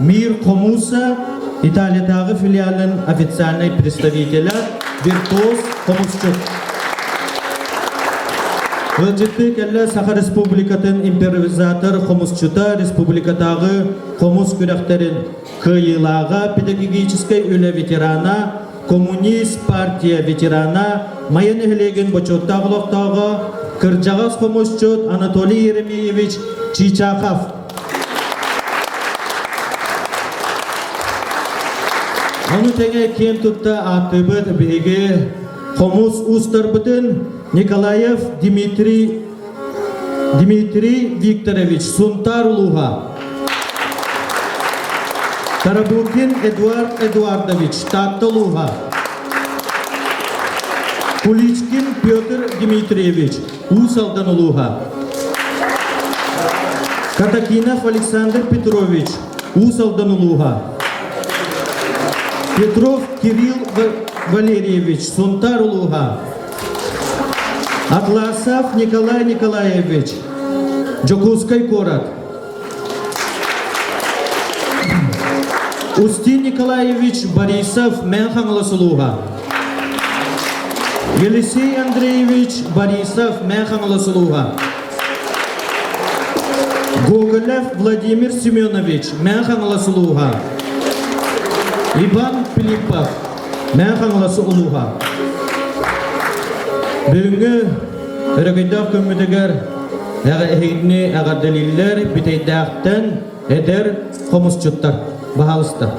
Мир Хомуса, Италиядағы филиалын официальный представителя Виртуоз Хомусчук. Вылжетті кәлі Саха Республикатын импровизатор Хомусчута Республикатағы Хомус күрәқтерін кыйылаға педагогической үлі ветерана, коммунист партия ветерана, майын үлеген бочоттағылықтағы Кырджағас Хомусчут Анатолий Еремеевич Чичахов. Оны тәңе кен тұтта атыбыд беге Хомус Устарбытын Николаев Дмитрий Викторович Сунтарлуга. Тарабуркин Эдуард Эдуардович Татталуга. Куличкин Петр Дмитриевич Усалданлуга. Катакинов Александр Петрович Усалданлуга. Петров Кирилл Валерьевич Сунтарлуга. Атласов Николай Николаевич Джокусский город. Устин Николаевич Борисов Менханласулуга. Елисей Андреевич Борисов Менханласулуга. Гоголев Владимир Семенович Менханласулуга. Иван Филиппов Менханласулуга. Бүгінгі әрекеттақ көмедегер әғейдіне әғар дәлелер бітейдәқтен әдер Хомусчуттар бағалысты.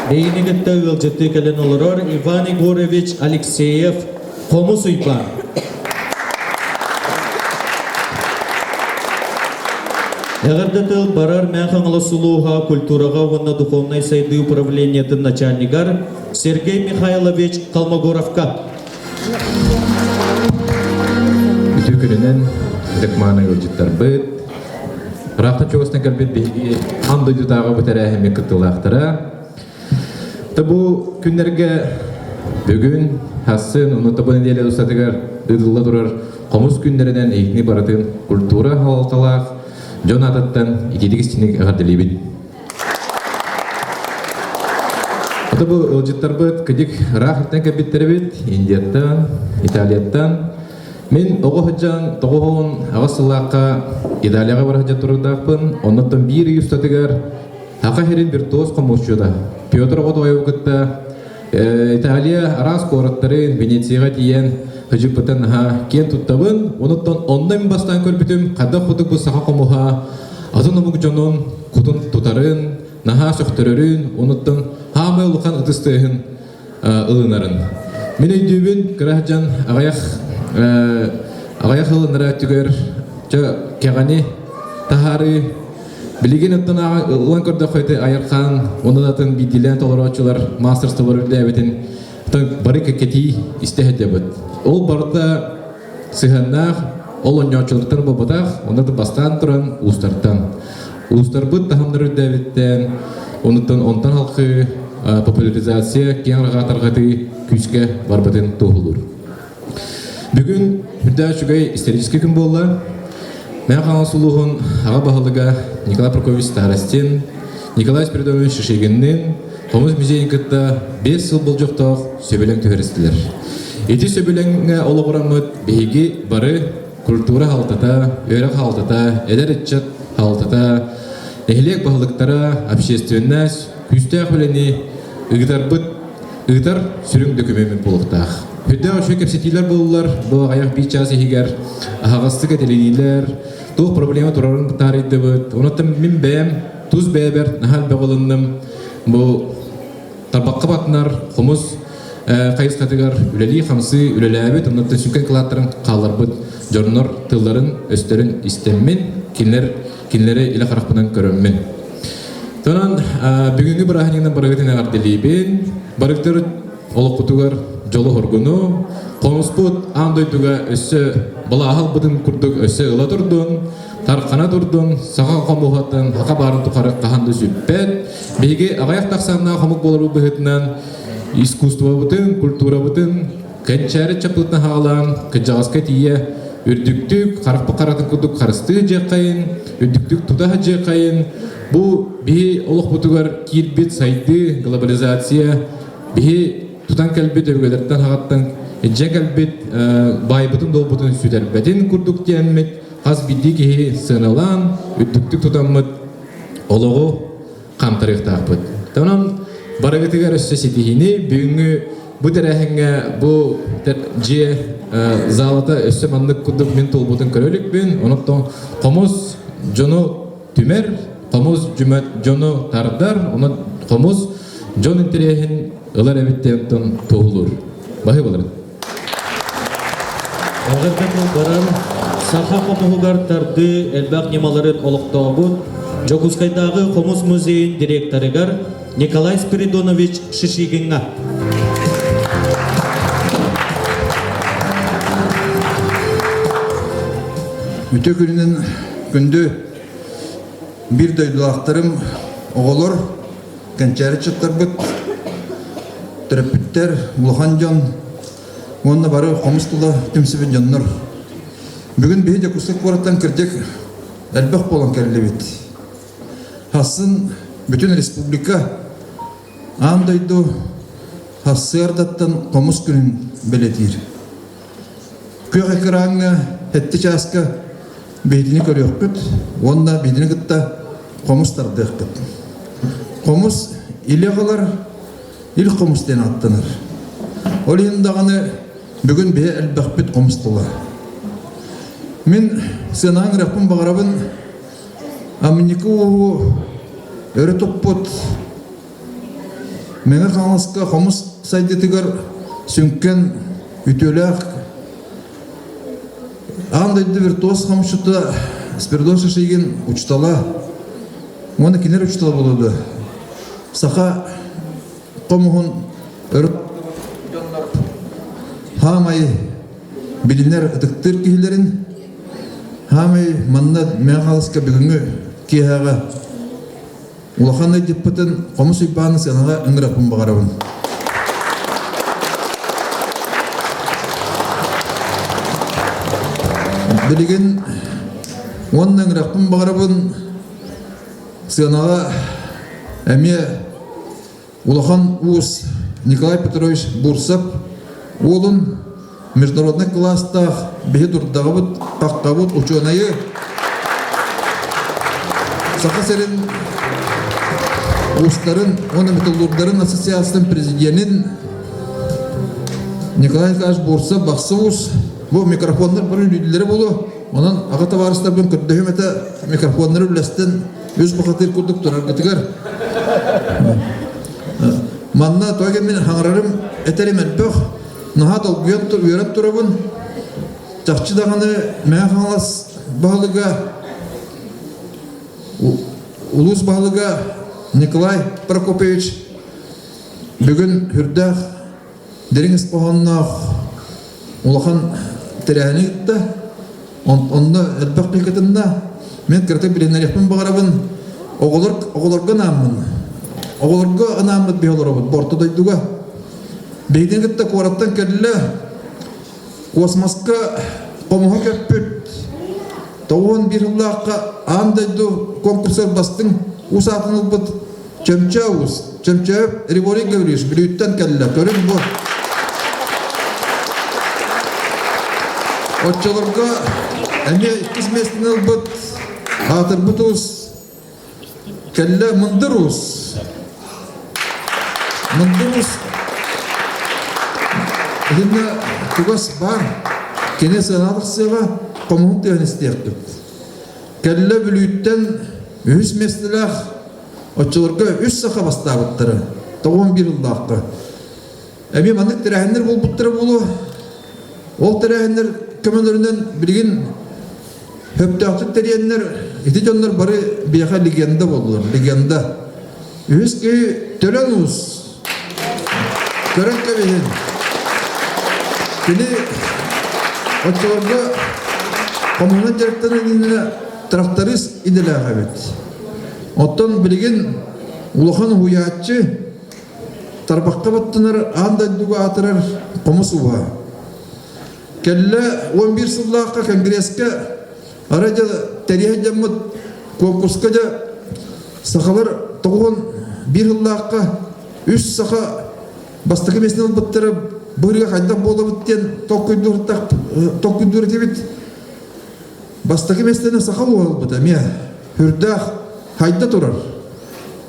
Бейнігітті өлжетті кәлін олырыр Иван Егорович Алексеев Хомус Уйпан. Эгердетыл барар мәхаңлы сулуға культураға онна духовной сайды управлениятын начальнигар Сергей Михайлович Колмогоровка. Күнінен декманы өлжіттар бұд. Рақта чоғысына кәрбет бейгі аңды дұтаға бұтар әхеме күттілақтыра. Табу күнлерге бүгін хасын, оны табын дейлі ұстатығар ұдылы тұрар қомыз күнлерінен ейкіне баратын культура халқалақ жон ататтан икедік істенік ағарделейбін. Табу өлжіттар бұд күдік рақыттан кәрбеттері бет Индияттан, Италияттан. Мен оғыхыджан тоғуғын ағасылаққа Италияға барахыджа тұрудақпын, оннаттан бір ұстатығар тақа херин бір тоз қомушчуда. Петр Годуайу күтті Италия арас қораттарын Венецияға тиен хыжықпытын кен тұттабын, оннаттан оннан бастан көрбітім қадда құдық бұл сақа қомуға азын омық жонын құтын тұтарын, наға сөқтірерін, оннаттан хамы ұлықан ұтыстығын ұлынарын. Мен өйдеуін кірахыджан ағаяқ ұлыныра түгер кеғани тахары білеген ұттан ұлан көрді қойты айырқан, онадатын бейділен толыраучылар мастер столар үлді әбетін бары кәкеті істехет әбіт. Ол барда сығаннақ, ол оңяучылықтар бабатақ, онады бастан тұран ұстартан. Ұстар бұд тахамдар үлді әбеттен, онтан халқы популяризация кен ағатарғаты күске барбатын тоғылыр. Бүгін үрді шүгай исторический күн болла. Мен қаңал сұлуғын аға бағылыға Николай Прокофьевич Старостин, Николай Спиридонович Шишегіннен Қомыз музейін күтті 5 сыл бұл жоқтақ сөбелен төхірістілер. Еті сөбеленге олы құрамыд бейгі бары культура халтата, өрек халтата, әдер етчет халтата, әхілек бағылықтара, общественнәс, күсті әқілені ұғытар сүрің дөкіменмен болықтақ. Хүдді өші кепсетилер болулар, бұл аяқ бейчасы егер ағастық әтелелейлер, тух проблема турарын бұтар еді бұд. Онаттан мен бәйім, туз бәйбер, нахал бәғылынным, бұл тарбаққа батынар, құмыз қайыз қатығар үлелі қамсы үлелі әбет, онаттан сүнкен қылаттарын қалар бұд, жорынар тылларын, өстерін істеммен, кенлері илі қарақпынан көріммен. Тонан бүгінгі бір ағыныңдан барығытын ағарделейбен, барықтыр олық құтығар жолы хоргуну, қонуспут андойдуға өсі бұлағыл бұдын күрдік өсі ұла тұрдың, тарқана тұрдың, саға қомуғаттың, хақа барын тұқары қағанды сүппет, бейге ағаяқ тақсанына қомық болыр бұғытынан, искусство бұтын, культура бұтын, кәнчәрі чапылтына хағалан, кәджағасқа тие, үрдіктік, қарықпы қаратын күрдік қарысты жеқайын, үрдіктік тұтаға жеқайын, бұл бей олық бұтығар кирбет сайды, глобализация, бей Тутан кәлбет өвгелерден хағаттан әджен кәлбет байбытын долбытын сүдәрбәтін күрдік дейінмет, қаз бидді кейі сыналан, үттіктік тұтанмыт олығы қамтарықтақ бұд. Тамам барағытығар өсі сетихіне бүгінгі бұд әрәхіңе бұл же залата өсі мандық күрдік мен толбытын көрелікпен, оныптан қомыз жоны түмер, қомыз жоны тардар, оны қомыз жон интерехін ылар әбіттен тоғылыр. Бақы болыр. Ағырдың баран саха қомығығартарды әлбәқ немаларын олықтау бұд, Жокускайдағы Қомыз музейін директорығар Николай Спиридонович Шишигинға. Үте күнінен күнді бір дөйділақтарым оғылыр, кәнчәрі чыттар бұд, түріпіттер, бұлған жон, онына бары қомыстылы түмсібін жонныр. Бүгін бейде күстік қораттан кірдек әлбәқ болан кәрілі бет. Хасын бүтін республика андайды хасы ардаттан қомыс күнін білетір. Көк әкіраңына әтті часқа бейдіні көрек бүт, онына бейдіні күтті қомыстарды әқпет. Қомыс иле қалар, ил қомыстен аттаныр. Ол ендағаны бүгін бе әлбәқ бүт қомыстылы. Мен сенағын рәппін бағарабын амынекі оғы өрі топпыт. Мені қаңлысқа қомыс сайдетігер сүнкен үтеләқ. Андайды бір тоз қомшыты Спирдоша шейген учтала. Оны кинер учтала болуды. Саха комугун хамай билинер ыдыктыр кихилерин хамай манна мәғалыска бүгінгі кияға улаханай деппатын комус уйпаны сынаға ыңырапын бағарабын. Билеген онын ыңырапын бағарабын сынаға әме улахан уыз Николай Петрович Бурсап олын международный класстах беге дурдагыбыт, паккабыт, ученые. Саха серин устарын, оны металлургдарын ассоциациясының президентин Николай Николаевич Бурсап бақсы уыз. Бұл микрофондар бір үйлердері болу. Онан ағата барыстардан көрдігім әті микрофондар үлестен өз бұқатыр күрдік тұрар кетігер. Манна тойген мен хаңырарым әтәрім әлбіқ. Наға долгуян үйеріп тұрабын. Жақчы дағаны мәң қаңлас бағылыға, ұлыс бағылыға Николай Прокопьевич бүгін хүрдәқ деріңіз қоғаннақ ұлақан тәрәні етті. Онда әлбәқ бекетімді мен кіртіп білінер екпін бағарабын. Оғыларға намын. Оғыларға анамыд бей оларабын. Борты дойдуға. Бейден кетті қуараттан кәлілі космосқа қомуға көппіт. Тоғын бір ұллаққа андайды конкурсер бастың ұсатын ұлбыт чөмча ұз. Чөмча өп Рибори Гавриш білуіттен кәлілі. Көрін бұл. Отчаларға әме қызместін ұлбыт атыр бұт ұз. Кәлілі мұндыр ұз. Мұндыр ұз. Елінде туғас бар, кене сығанадық сыға қомуын түйін істейікпіт. Кәлі бүлүйттен үз местіләқ отчыларға үз сақа бастағыттыры, 91 ұлдаққа. Әме маңдық тірәхендер бол бұттыры болу, ол тірәхендер көмелерінен білген хөптәқтік тәрейендер, еті жонлар бары бияға легенда болулар, легенда. Үз көй төлен ұз, көрін көбейін. Кені отчыларға коммунат директорына тракторист иделәға бет. Оттан білген улахан хуячы тарбаққа баттынар андайдуға атырар комус уға. Кәлі 11 сыллаққа конгресске араja тәрия жаммыт конкурска жа сақалар тоғын бір сыллаққа үш сақа бастығы месінен бұттырып Бұрыға қайдақ болды бүттен тоқ күндір бит. Бастағы местені сақал оғал бұта. Ме, хүрдақ қайда тұрар.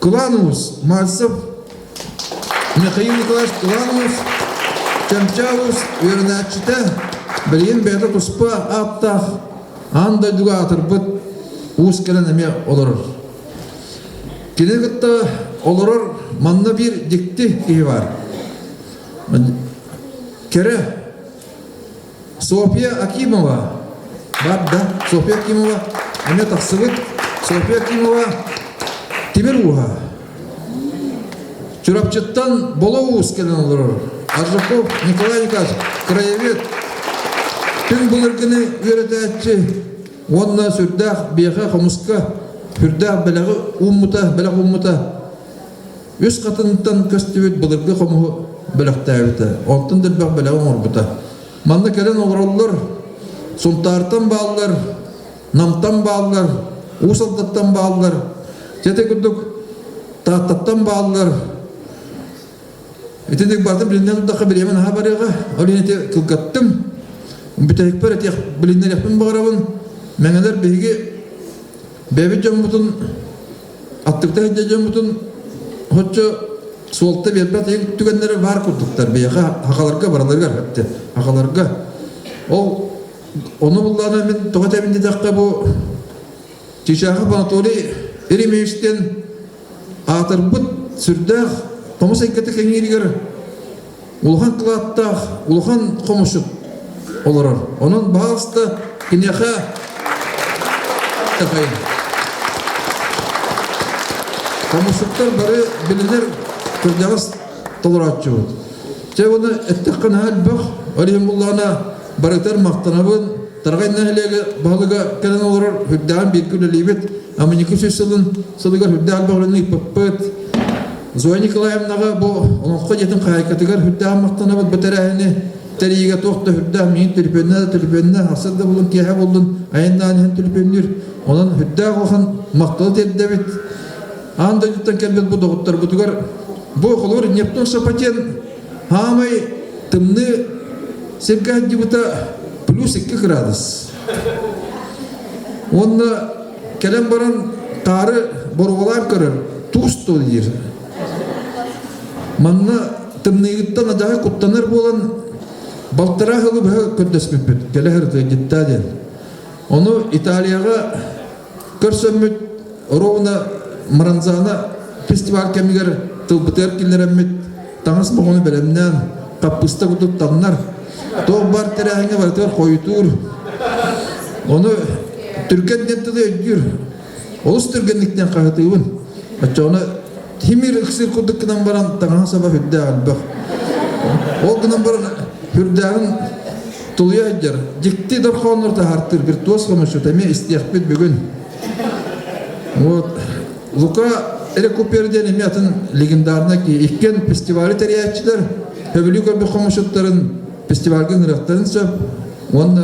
Кылануыз, Мальцев, Михаил Николаевич Кылануыз, Чамчауыз, өрінәтшіті, білген бәді тұспа аптақ, андайдуға атыр бұт, уыз кәлін әме оларыр. Кенегітті оларыр, манна бір декті кей бар. Кере София Акимова бар да, София Акимова әме тақсығыт, София Акимова Тимир уға Чурапчыттан Болоуыз келен олар Аржаков Николай Николаевич краевед түн бұл үргіні өреті әтші онна сүрдәқ бейға қомысқа хүрдәқ бәләғы уммыта өз қатынықтан көстібет бұл үргі қомығы бөлөктәбите. Онтын дилбәк бөләгін орбыта. Манны кәлен оларылар, сұнтартан бағылар, намтан бағылар, ұсалдаттан бағылар, жете күрдік тағаттаттан бағылар. Етендік бардым, білінен ұлдаққа білемен аға барыға, олен ете кілгаттым. Бүтәйік бар, әтек білінен яқпын бағарабын. Мәңелер бейге бәбі жан бұтын, аттықта хеджа жан бұтын, хотчы Солта бербәт ең түгендері бар күрдіктер бейға хақаларға бараларға әпті. Хақаларға. Оны бұлланы мен тоғат әмінде даққа бұл Тишағы Банатолий Еремеевичтен атыр бұт сүрдәқ қомыс әйкеті кәңерігер ұлған қылаттақ, ұлған қомышып оларар. Оның бағысты кенеға Efendim. Komşuklar bari bilinir kırcağız toleraççı oldu. Bunu ettikken hal bak, Alimullah'ına barıklar maqtanabın, targayın nehilegi bağlıga kelen olur, hüddağın bir külü libet, ama 200 yılın sılıgar hüddağın bağlığını ipapıt. Zoy Nikolayevnaga bu onunqa jetin haykatigar hüddağın maqtanabın batarahini teriyiga toqta hüddağın min tülüpenine hasırda bulun, kiyaha bulun, ayından hen tülüpenir. Onun hüddağın oğun maqtalı terdebit. Anda juttan kelbet bu doğutlar butugar. Bu oğulur Neptun sapatyen hamay tımны sevgah jibuta plus 2 gradus. Onda kelem baran tarı borgolar kırır. Tuğstu diyor. Manna tımnıyıttan adaha kutlanır bolan baltara hılı bıha köddes müppet. Kele hırdı gittaden. Onu İtalya'ga körsömmüt Rovna Maranzana festival kemiger tılbıtır killeremmit tangas bağını belemden kapısta kutup tanlar. Toğ bar terahine var koyutur. Onu Türkiye'den de ödür. Olus Türkiye'den kahıtıyın. Hatta onu Himir iksir kuduk kınan baran tangan sabah hüddağın bak. O kınan baran hüddağın tuluya eder. Dikti dorkağınlar da hartır. Bir tuğaz konuşu. Temi istiyakbet bugün. Luka Erekuper'den emiyatın legendarına ki ikken festivali teriyatçılar Höbülü körbe komuşutların festivalgın ıraqtарын söp onu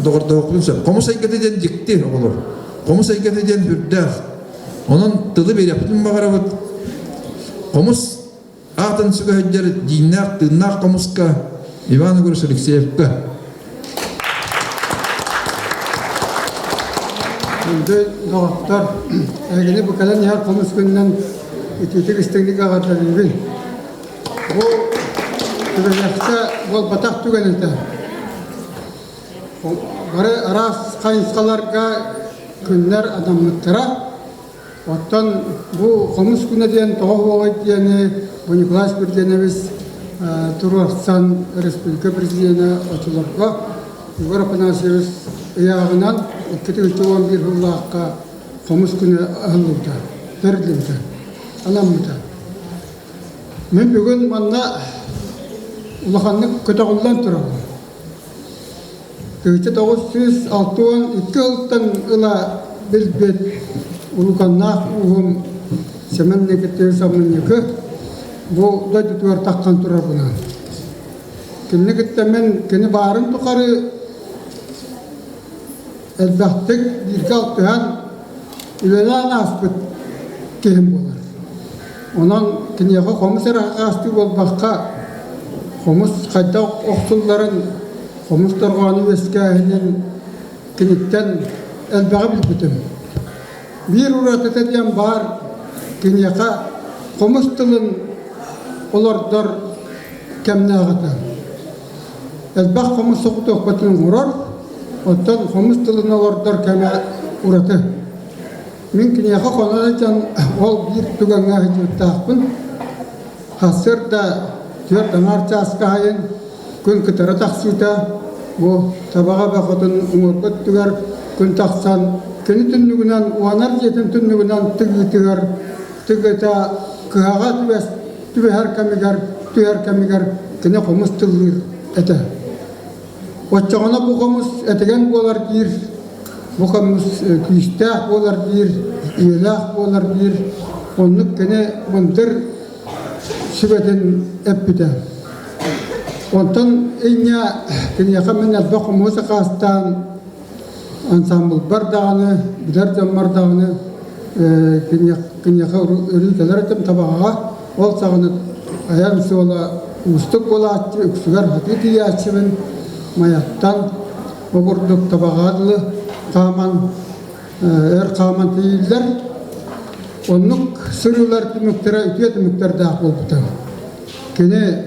doğurda okudun söp. Komus aykat eden dikti olur. Komus aykat eden hüddağ. Onun tılı bir yaptın bağırabıt. Komus ağıtın sügü hüdder dinnak, tınnak komuska Ivan Igorich Alexeyevka. Şimdi doğuklar, eğili bu kadar yer komus günden ititik isteklik ağırlar gibi. Bu tübenekte bol batak tügenete. Barı aras kayıskalarga günler adamlıktıra. Ottan bu komus güne diyen doğu oğayt diyeni, bu Nikolas bir diyeniz Turkistan Respublika Prezidenti açılırga. Evropa nasibimiz yağından 2011 yıllıkta komus günü ahıllıkta, verdilikte, anamlıkta. Ben bugün bana ulakanlık kötü kullan duralım. 1962 yıldan ila bilbet ulukannak uğum semenlikte samanlıkı bu da tutuyor takkan durar buna. Kimlikte men kini barın tukarı elbette bir kalktıhan ülelan aspet kehim bolar. Onun kiniyaka komiser akasti bol bakka komus kayda oksulların komus torganı veskahinin kinikten elbağı bilbitim. Bir uğrat ediyen bar kiniyaka komus tılın olardar kemne ağıtan. Elbaq komus soğut okbatının uğrar, ondan komus tılına olardar kemne uğratı. Mümkün yaka konanaycan ol bir tügenge hicret taqpın. Hasır da dört anarca askahayın gün kıtara taqsıta bu tabağa bakıdın umurbat tüger gün taqsan kini tünnügünen uanar jetin tünnügünen tügütüger tügüta kıhağa tüber kemiger kini komus tılır ete. Oçağına bu komus etegen bolar bir bu komus küstah bolar bir ilah bolar bir onluk kene bundur sübeden epide. Ondan inya kene yakamen elbaq musikastan ansambl bardağını biler mardağını kene yaka ürünkeler etem tabağa ol sağını ayağım sola ustuk bola üksüger hakiki yaşımın mayattan oburduk tabağadlı kaman kaman değiller onluk sürüler tümüktera ütüye tümükter dağ oldu kene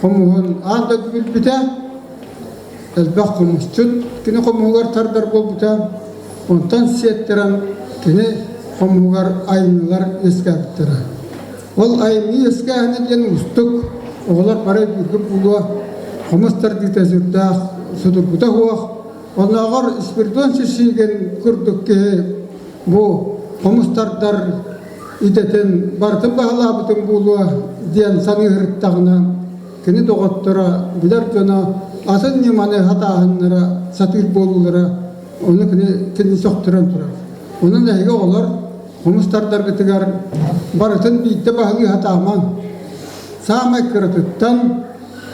komuğun anda gülbite elbaq komusçut kene komuğlar tardar oldu ondan siyettiren kene komuğlar aynılar eskabittiren ol aynı eskahine diyen ustuk oğlar para bir buluğa komustar dite zürda sudur buta huaq Onağır ispirton şişigen kürdükki bu komustardar ideten bartın bahala bütün bulu diyen sanı hırttağına kini doğuttura biler jona asın nimane hatahınlara satır bolullara onu kini sokturan turar. Onun da olur komustardar getigar bartın bitte bahali hataman sağmak kırıtıttan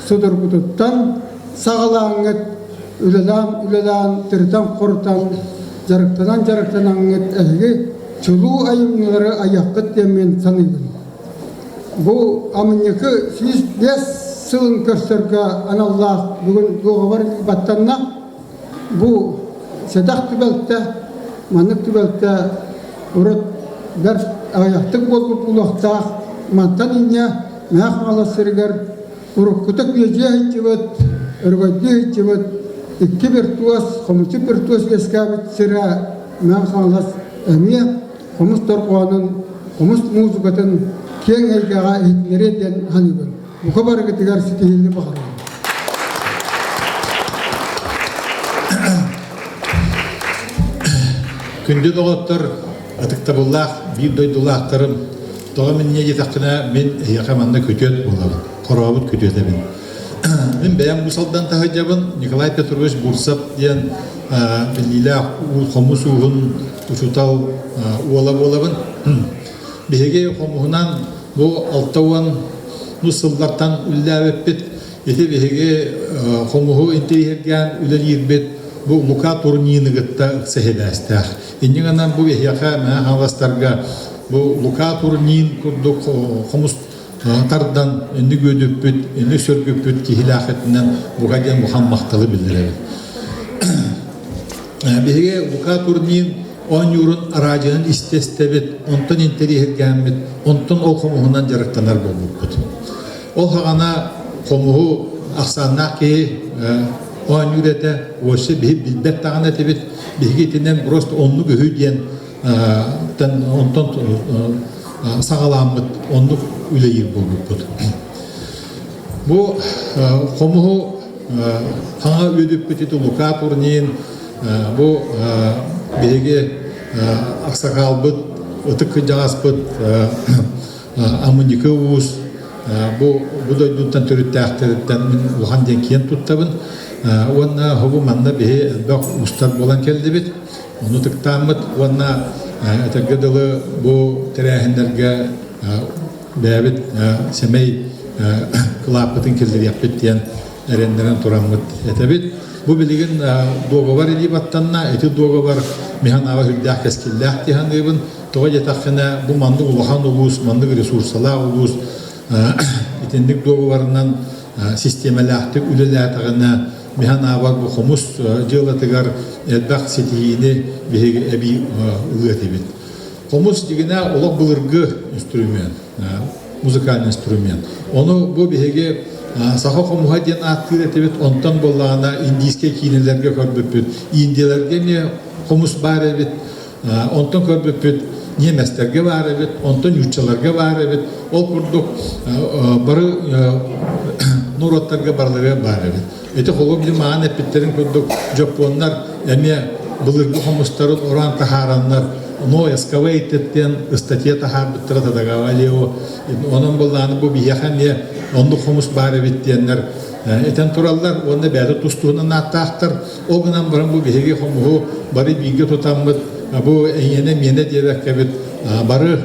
sudur bututtan sağlağınget Üledan, tırtan, kortan, jarıktanan ehgi çuluğu ayımları ayakkıt demen sanıydın. Bu amınyakı 105 sılın kösterge anallah bugün doğu var battanna bu sedak tübelte, manık tübelte urat der ayaktık bolup ulaqta mantan inye meğak malasırgar uruk kutuk yece hicibet, örgödye hicibet İki virtuos, komutçu virtuos geskabit sıra men kanlas emiye komus torqoğanın, komus muzukatın keng elgağa ehtleri eden hanibin. Bu kadar getigar sitihilini bakarım. Күнді доғыттыр, атықта бұллақ, бір дойдулақтырым. Доға мен не жетаққына мен яқаманна көтет болабын, қорабыт көтет әбін. Мен бәйім бұсалдан тағы жабын, Николай Петрович Бурсап ден білілі қомыс уғын ұшутау уала болабын. Беге қомығынан бұл алтауан нұсылдартан үлі әвеппет, еті беге қомығы интерьерген үлі ербет, бұл лука турнины гытта сәхеләстәх. Иннен анан бұл яқа мән хавастарға бұл лука турнин күрдік қомыс тардан үнді көдөппіт, үнді сөргөппіт кихилақетінен бұға ден бұған мақталы білдіреді. Беге лука турнин 10 юрын арачының істестебет, онтын интерьергенбет, онтын ол қомығынан жарықтанар болуп. Ол хағана қомығы ақсаннақ кей 10 юрете, осы білбет тағын әтебет, беге етінен просто онны көхі ден онтын сағаламыт, онны үлейір болуп. Бұл қомығы қаңа өдіп бітеті лука турнин, бұл беге ақсақалбыт, ұтықы жағаспыт, амыникы ұғыз, бұл дойдуттан түрітті әқтіріттен мен ұған ден кен тұттабын. Онна хобу манна беге әлбәқ ұстар болан келді бет. Оны тұқтамыт, онна әтергеділі бұл тірәхіндерге бәбіт семей қылапытын келдер яппет дейін әрендерін тұрамыт әтәбет. Бұл білеген доғавар елі баттанна, әті доғавар механ ава хүлдәқ кәскелдәқ дейін дейбін. Тоға жетаққына бұл мандық ұлахан ұлыс, мандық ресурсала ұлыс, етендік доғаварынан системалақтық үлеләтіғына механ авар бұл қомыс жылатығар әлбәқ сетейіне беге әбі ұлғатебет. Қомыс дегені олақ бұлырғы инструмент, музыкальный инструмент. Оны бұл беге саха қомуға ден аттыр әтебет, онтан болағына индийске кейінелерге көрбөппет, индиялерге не қомыс бар әбет, онтан көрбөппет, неместерге бар әбет, онтан ютчаларға бар әбет, ол күрдік бары нұраттарға барлығы бар әбет. Эти қолы білі маған әппеттерін көрдік жопонлар, әме бұлырғы қомыстарын оран тахаранлар, но эскавейттен статья тахар биттера тадагавалио, onun болланы бұл бияхан не онды қомыс бар әбеттенлер. Этен тураллар, онда бәді тұстуынан аттақтыр, ол ғынан бұрын бұл бейге қомығы бары бейге тұтамыд, бұл әйені мене дебек кәбет, бары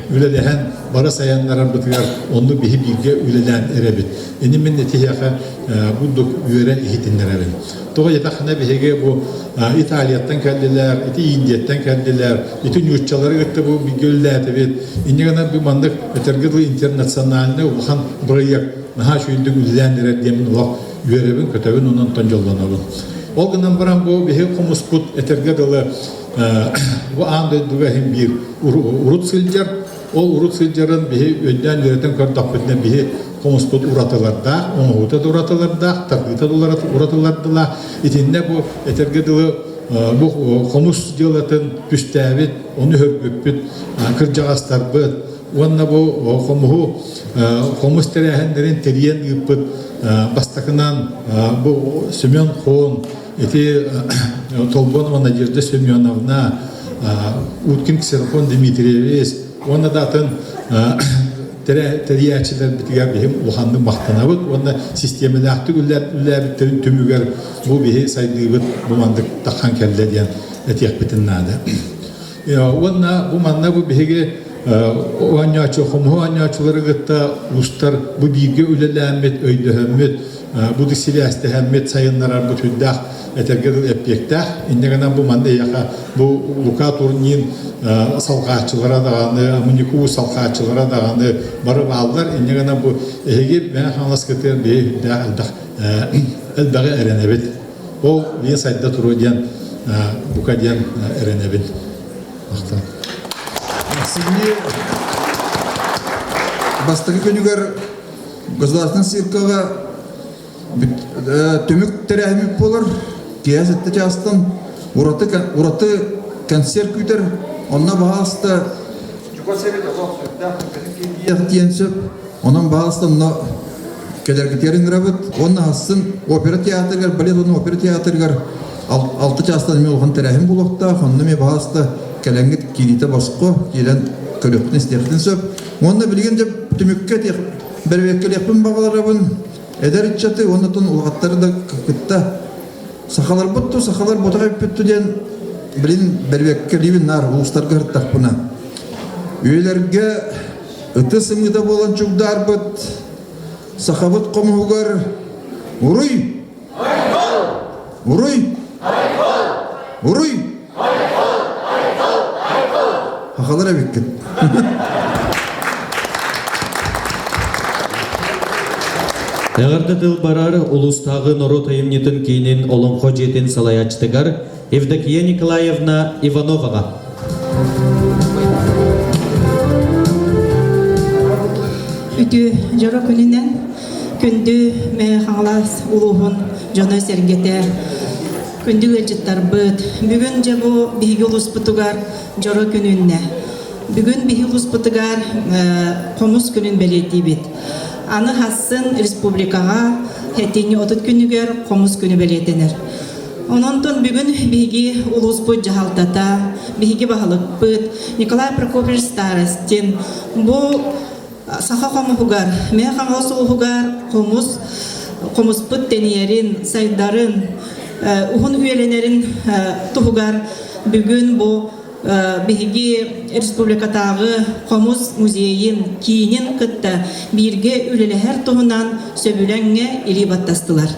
үлелеген, бары саянларан бұтығар, онды бейге үлелен әребет. Ені мен нетияқа бұлдық үйері ехетінлер әбен. Тоға етақына бейге бұл Италияттан кәлділер, Индияттан кәлділер, нүйетчалары өтті бұл бейге үлі әтебет. Ені ғана бұл мандық өтергідлі интернациональны ұлған проект наға шүйілдің үлелендер әдемін ұлақ үйеребін, көтәбін онын тонжолданабын. Ол ғынан баран бұл бейге қомыс бұд өтергідлі bu anda duğahim bir urut silcer, o urut silcerin bir önden yöneten kördakbetine bir komusput uratılarda, onu hutat uratılarda, takvita uratılarda, itinde bu etergedili bu komus diyolatın püstevit, onu hörgüppüt, kırcağastar bıt, onunla bu komus terehenlerin teriyen yıppıt, bastakınan bu Semyon Koğun, эти Толбонова Надежда Семеновна, Уткин Ксенофон Дмитриевич, он датын териячилер битигер бихим улханны мактанабыт, онна системалахты үлләбиттерин түмүгер бу бихи сайдыбыт бумандык таккан келде диен этиек битиннады. Онна бу манна бу бихиге оанячы хому оанячылары гытта устар бу биге үлеләмет өйдөһөммөт бу дисиләсте хәммет сайыннарар бу түддах этергер эппектах индегенен бу манда яка бу лука турнин салгачылара даганы амунику салгачылара даганы барып алдар индегенен бу эге мен ханласкетер бе да алдах элбага эренебет ол бие сайда туруден бу каден эренебет ахтан Сине бастығы күнігер государственный сиркаға төмік тәрәхіміп болыр, кейәс әтті жастын ураты консерт күйтер, онна бағасты онан бағасты кәдәргетерін ғырабыт, онна асын опера театргар, балет оның опера театргар алты жастан мен олған тәрәхім болуқта, онна мен бағасты кәләңгет кириті басқо, келен көлөптін істерден сөп. Онда білген деп түмікке бәрбекке лекпін бағаларабын, әдәр итчаты, онытын ұлғаттары да күтті. Сақалар бұтты, сақалар бұтыға өппетті ден, білін бәрбекке левін нар, ұлыстарға ғырттақ бұна. Өйлерге үті сымыда болан жүгдар бұт, сақабыт қомығығар, ұруй! Ұруй! Ұруй! Хақалар әбеккен. Әғарды тыл барар улустағы нұру тайымнетін кейінен олымқо жетін салаячтығар Евдокия Николаевна Ивановаға. Үті жара күнінен күнді мә қаңлас ұлығын жаны сәргетер. Күнді өлжіттар бұд. Бүгін жабу бігі ұлыс бұтығар жара күнінне. Бүгін бігі ұлыс бұтығар қомыс күнін бәлетті бет. Аны хасын республикаға хәттені отыт күнігер қомыс күні бәлетенер. Ононтон бүгін бігі ұлыс бұд жағалтата, бігі бағылық бұд. Николай Прокопьевич Старостин бұл сақа қомығығар, мә қаңғас ұлығығар қомыс бұд тәнерін, сайдарын, Ухун үйеленерин туһугар бүгүн бу биһиги республикатагы Комус музейин кийинин кытта бирге үлелехер туһунан сөбүләңгә или баттастылар.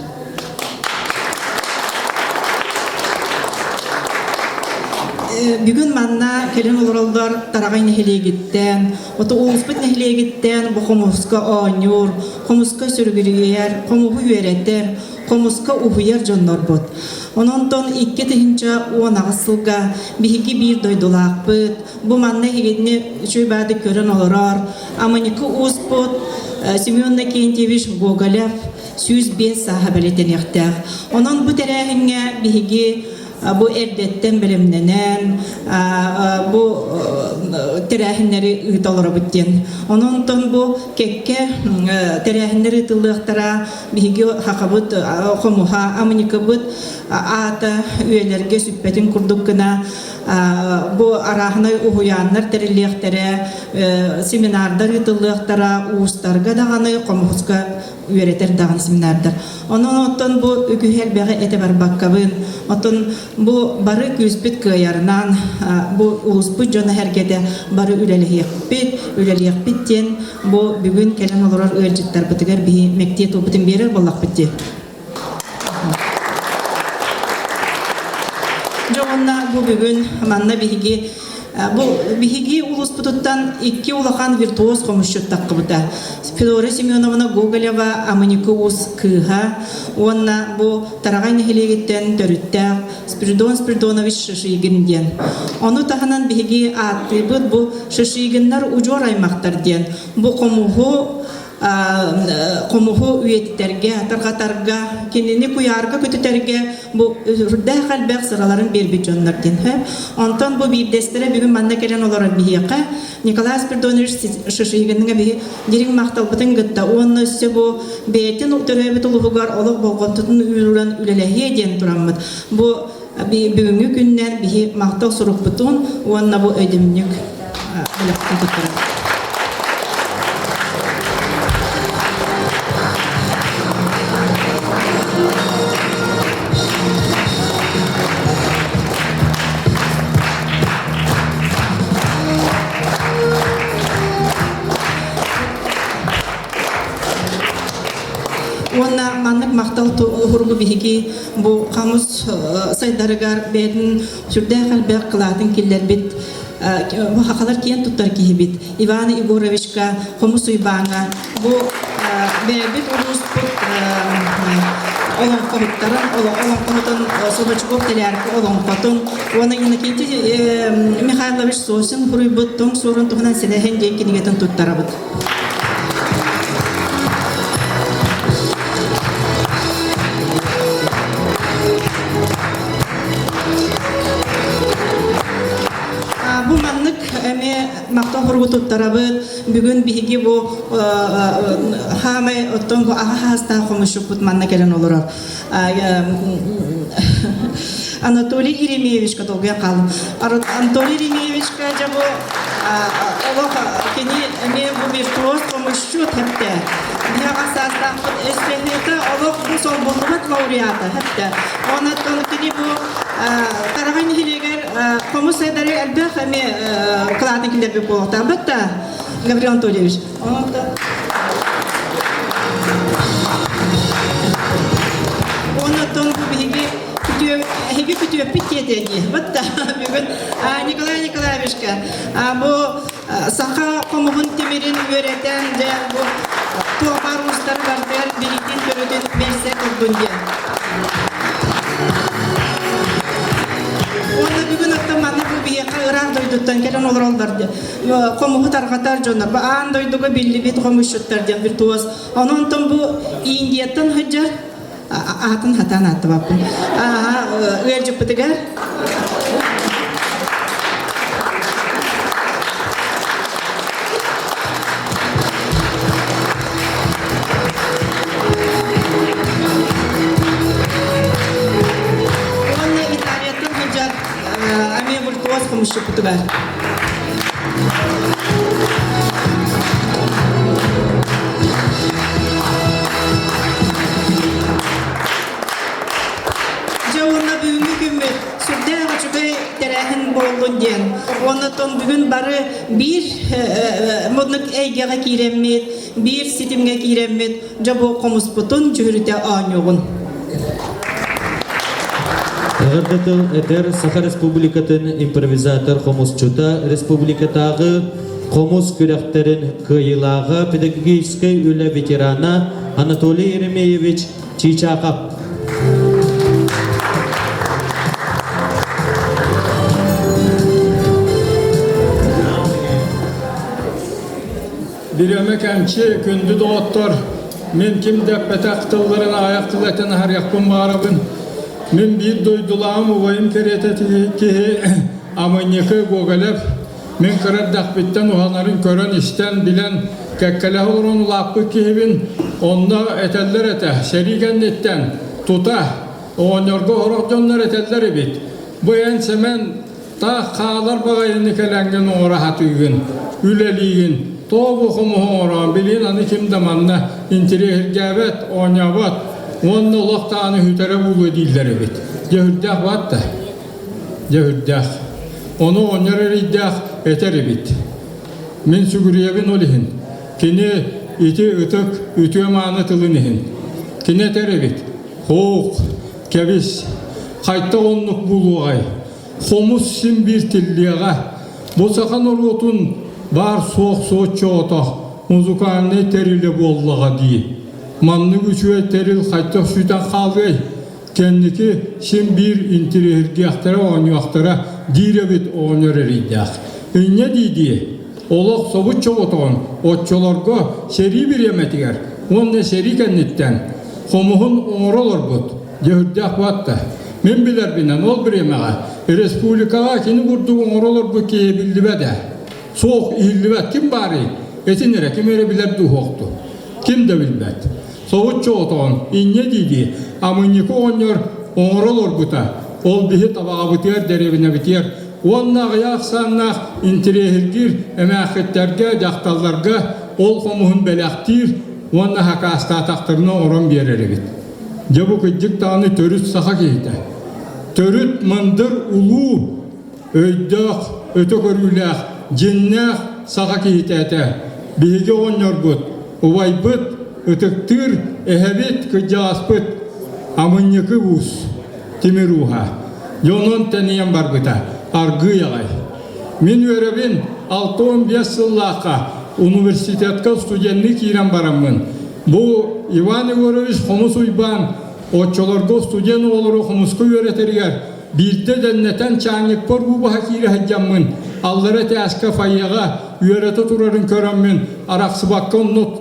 Бүгүн манна келен олоролдар тарагай нехилегиттен, ото улуспут нехилегиттен бу Комуска оонюр, Комуска сүргүрүер, Комуху үйереттер, Комуска ухуяр жоннор бот. Ононтон 2 тыгынча 10 сылга биһиги бир дойдулак быт. Бу манна хигедне чөйбады көрөн олорор. Аманику успот Семен Накентьевич Гоголев 105 саха белетенектер. Онон бу терәһиңгә биһиги бу эрдеттен белемненен бу терәһиннәре ыталары биттен. Ононтон бу кекке терәһиннәре тыллыктара биһиги хакабыт хомуха амникыбыт ата үеләргә сүппәтин курдук кына бу арахны уяннар тереллектере семинардар ытыллыктара устарга даганы комуска үйрәтер даган семинардар. Ононтон бу үгүһәл бәгә этебар баккабын. Отон бу бары күспит кыярнан бу улуспу жона хәргәдә бары үлелек биттен бу бүгүн келен олорор өлҗиттәр битгәр би мектеп тубытын берер буллак битте. Жонна бу бүгүн манна биһиги бу биһиги улуспутуттан 2 улахан виртуоз комушчуттак кыбыта. Федора Семеновна Гоголева аманикус кыха, онна бу тарагай нехилегиттен төрүттәк Спиридон Спиридонович Шишигинден. Ону таханан биһиги аттыбыт бу Шишигиннар ужор аймактар ден. Бу комуху комуху үеттерге, таргатарга, кинини куярга көтүтерге бу үрдә халбак сыраларын бербит жоннардын. Онтон бу бирдестере бүгүн манда келен олар бияка Николай Спиридонович шишигенге би дирин макталбытын гытта онны бу бетин утөрөбүт улугар олуг болгонтун үрүрөн үлелехе ден тураммыт. Бу бүгүнкү күннен би мактал суруппутун онна бу өйдүмнүк Онна маннык мактал хургу биһиги бу камус сайдарыгар бедин сүрдэ халбек кылатын киллер бит бу хакалар киен туттар кихибит Иван Егоровичка комус уйбаңа бу бебит урус олон комуттарын олон комутун собачков телярки олон потун оны инакинти Михайлович Сосин хуруйбут тоң сурун тугунан селехен дейкинигетин туттарабыт. Бу маннык эме мактан хургутуп тарабыт бүгүн биһиги бу хамай оттон бу ахаста хомушупут манна келен олорор. Анатолий Еремеевичка долгая калым. Анатолий Еремеевичка жабу олох кени эме бу виртуоз хомушу тепте. Бияга састан эспехета олох бу солболмат лауреата хепте. Онаттон кени бу тараган хилегер комус сайдары албах эме клатын килер бу болта бетта Гаврил Анатольевич. Онаттон бу биги Heги күтүп питетеги. Бетта бүгүн Николай Николаевичка бу сака комугун темирин өретен де бу туапар устар бардер биритин көрөдөн берсе көргөндө. Оны бүгүн аттаманы бу бияка ыран дойдуттан келен олоролдарды. Комугу таргатар жонор. Бу ан дойдуга билли бит комушуттар ден виртуоз. Ононтон бу Индиятан хаджар атын хатан атты бапын. Үйелжіп бітігер. Оны Италияттың хыджар әме виртуоз қымышып бітігер. Оннотон бүгүн бары бир моднык эйгеге киреммет, бир ситимге киреммет, жабо комуспутун жүрүтө ааньогун. Агардатыл этер Саха Республикатын импровизатор комусчута республикатагы комус күрәктерин кыйылага педагогический үле ветерана Анатолий Еремеевич Чичаков. Biremek emçi kündü doğuttur. Min kim depetek tılların ayaktıl eten her yakın bağırabın. Min bir doydulağım uvayım kereteti ki amanyakı gogalep. Min kıraddak bitten uhanların körön işten bilen kekkele olurun lapı kihibin. Onda eteller ete, şeriken etten tuta. Oğanyorga horokjonlar eteller bit. Bu en semen ta kağlar bağayını kelengen o rahat ügün, üleliğin. Toğu kumuhu oran bilin anı kim damanna intiri hirgabet, onyabat, onunla olaqtağını hütere bulu dilleri bit. Cehüddek bat da, cehüddek. Onu onyar eriddek eteri bit. Min sügüriyebin olihin. Kini iti ıtık, ütüye mağını tılinihin. Kini eteri bit. Hoğuk, kevis, kaytta onluk bulu ay. Homus sim bir tilliğe. Bosakan orutun Bar soğuk çoğuta, muzukanlı terili bollağa diye. Manlı güçüye teril kaytak süten kaldı. Kendiki şimdi bir intiri hirgiyahtara oynayakhtara direbit oynarırıydak. Ne diye? олох собут чоготон отчолорго сери биреметигер онне сери кенниттен хомуһун оңоролорбут жehүрдэх батта мен билер бинен ол биремега республикага кини бурду оңоролорбут ки билдибеде соох ииллибет ким бары этинере кимере билер духокту ким да билбет собут чоготон инне диди амыннику оннор оңоролорбута ол бихи табаабытыер деревине битер оннақ яқсаннақ интерехиргир әмәқеттерге жақталларға ол қомуын бәләқтир онна хақастатақтырына орын берері бит. Жабу күджік тағыны төріт сақа кейті. Төріт мандыр ұлу өйдіқ, өті көріліқ, жиннақ сақа кейті әті. Бейге оннор бұд, ұвай бұд, өтіктір, әхәбет күджағас бұд, амыннекі бұз, темір ұға. Йонон тәнейен бар бұта. Аргы яғай. Мен өребін 6-15 сыллаққа университетка студентlik кирен барамын. Бұл Иван Егорович Хомус Уйбан отчолорго студент олыру Хомуску өретергер. Бирде дәннетен чаңек бар бұл баға кире хаджамын. Аллары тәскі файяға өреті тұрарын көремін. Арақсы баққа ұннут.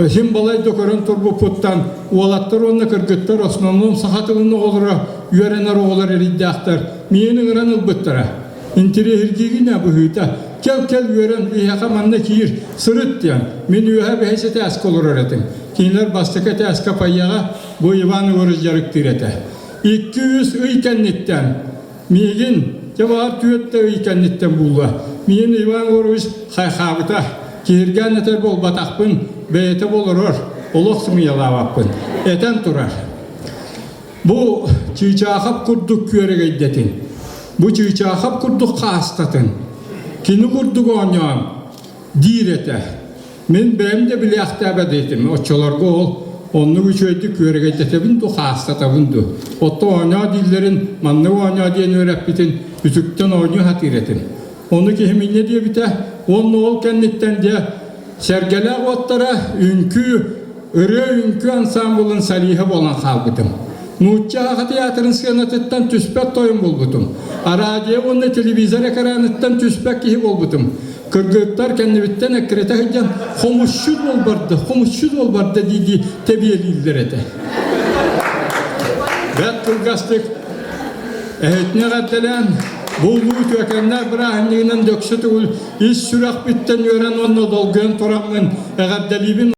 Хим балай докорын турбу путтан. Уалаттар онны кіргіттер основном сақатылыны олыры үйеренер оғылар ериддіқтар. Миенің ұран ұлбыттыра. Интерехіргегіне бұхыйта. Кел үйерен үйеқа манна кейір сырыт дейін. Мен үйеға бәйсе тәскі олыр өретім. Кейінлер бастықы тәскі пайяға бұл Иван Егорович жарықтыреті. 200 үйкәннеттен. Миегін жабағар түйетті үйкәннеттен бұлға. Мен Иван Егорович қайқабыта. Кейірген әтер бол батақпын, бәйеті болырыр. Олықсымы ялаваппын. Әтен тұрар. Бұл чүйчақап күрдік көрек әйдетін. Бұл чүйчақап күрдік қастатын. Кені күрдік оңам дейреті. Мен бәйімде білі ақтабәд етім. Отчаларға ол, оны үшөйді көрек әйдетебін, ду қастатабынды. Отты оңа дейлерін, манны оңа дейін өрәп бітін, үтіктен оңы хатиретін. Оны кехіміне де біті, оны ол кәннеттен де сәргелі оттара үнкі, үрі үнкі ансамблын салиха болан қалбытым. Нұтчаға театрын сқанаттан түспәк тойын болбытым. Арадия оны телевизор экранаттан түспәк кейі болбытым. Кыргыттар кәннебіттен әкірете хыджан хомушшуд болбарды дейді тебиелілдер әті. Бәт кыргастық әйтіне ғадделен Бұллу төкеннер бір әңгінен дөксі түгіл, ис сүрақ біттен өрен оны долгын тұрамын, әғадделибін